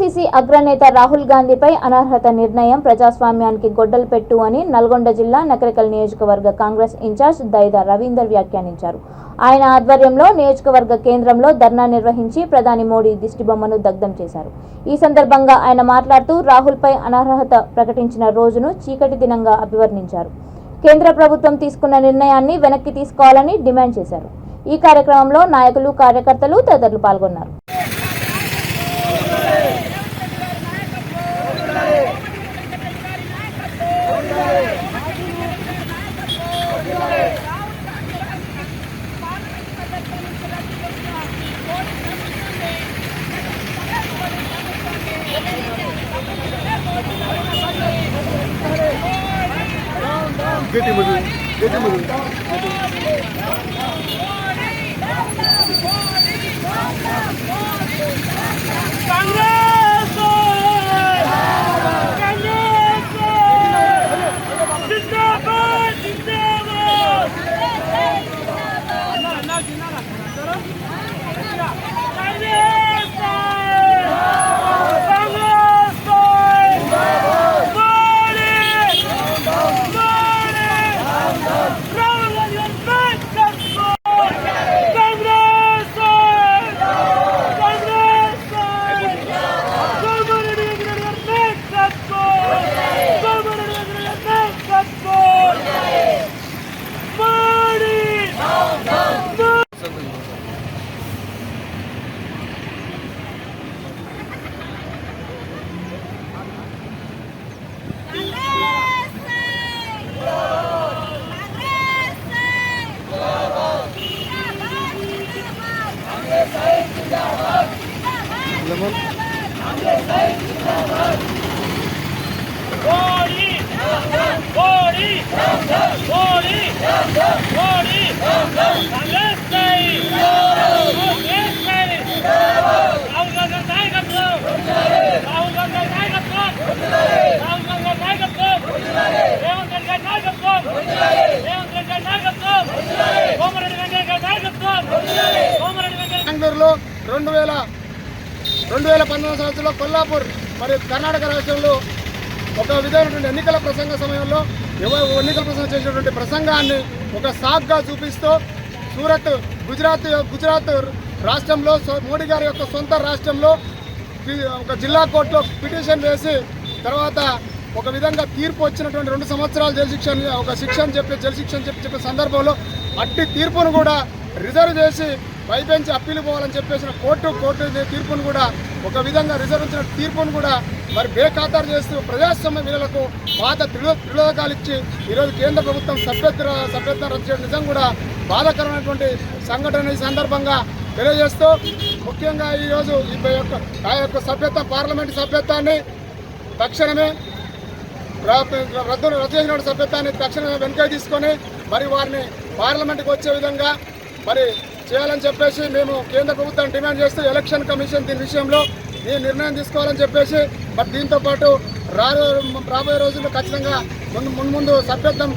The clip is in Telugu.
ఏఐసీసీ అగ్రనేత రాహుల్ గాంధీపై అనర్హత నిర్ణయం ప్రజాస్వామ్యానికి గొడ్డలు పెట్టు అని నల్గొండ జిల్లా నకరికల్ నియోజకవర్గ కాంగ్రెస్ ఇన్ఛార్జ్ దైదా రవీందర్ వ్యాఖ్యానించారు. ఆయన ఆధ్వర్యంలో నియోజకవర్గ కేంద్రంలో ధర్నా నిర్వహించి ప్రధాని మోడీ దిష్టిబొమ్మను దగ్ధం చేశారు. ఈ సందర్భంగా ఆయన మాట్లాడుతూ రాహుల్పై అనర్హత ప్రకటించిన రోజును చీకటి దినంగా అభివర్ణించారు. కేంద్ర ప్రభుత్వం తీసుకున్న నిర్ణయాన్ని వెనక్కి తీసుకోవాలని డిమాండ్ చేశారు. ఈ కార్యక్రమంలో నాయకులు, కార్యకర్తలు తదితరులు పాల్గొన్నారు. బెంగళూరులో 2019 సంవత్సరంలో కొల్లాపూర్ మరియు కర్ణాటక రాష్ట్రంలో ఒక విధమైనటువంటి ఎన్నికల ప్రసంగ సమయంలో ఎన్నికల ప్రసంగం చేసినటువంటి ప్రసంగాన్ని ఒక సాగ్గా చూపిస్తూ సూరత్ గుజరాత్ రాష్ట్రంలో మోడీ గారి యొక్క సొంత రాష్ట్రంలో ఒక జిల్లా కోర్టులో పిటిషన్ వేసి తర్వాత ఒక విధంగా తీర్పు వచ్చినటువంటి 2 సంవత్సరాలు జైలు శిక్ష చెప్పే సందర్భంలో అట్టి తీర్పును కూడా రిజర్వ్ చేసి పైపెంచి అప్పీలు పోవాలని చెప్పేసిన కోర్టు తీర్పును కూడా ఒక విధంగా రిజర్వ్ ఇచ్చిన తీర్పును కూడా మరి బేఖాతరు చేస్తూ ప్రజాస్వామ్య విలువలకు పాత త్రిలోకాలు ఇచ్చి ఈరోజు కేంద్ర ప్రభుత్వం సభ్యత్వం రద్దు చేయడం నిజం కూడా బాధాకరమైనటువంటి సంఘటన ఈ సందర్భంగా తెలియజేస్తూ ముఖ్యంగా ఈరోజు ఆ యొక్క పార్లమెంటు సభ్యత్వాన్ని తక్షణమే రద్దు చేసిన సభ్యత్వాన్ని తక్షణమే వెనక్కి తీసుకొని మరి వారిని పార్లమెంటుకు వచ్చే విధంగా మరి చేయాలని చెప్పేసి మేము కేంద్ర ప్రభుత్వాన్ని డిమాండ్ చేస్తూ ఎలక్షన్ కమిషన్ దీని విషయంలో ఈ నిర్ణయం తీసుకోవాలని చెప్పేసి మరి దీంతో పాటు రాబోయే రోజుల్లో ఖచ్చితంగా ముందు సభ్యత్వం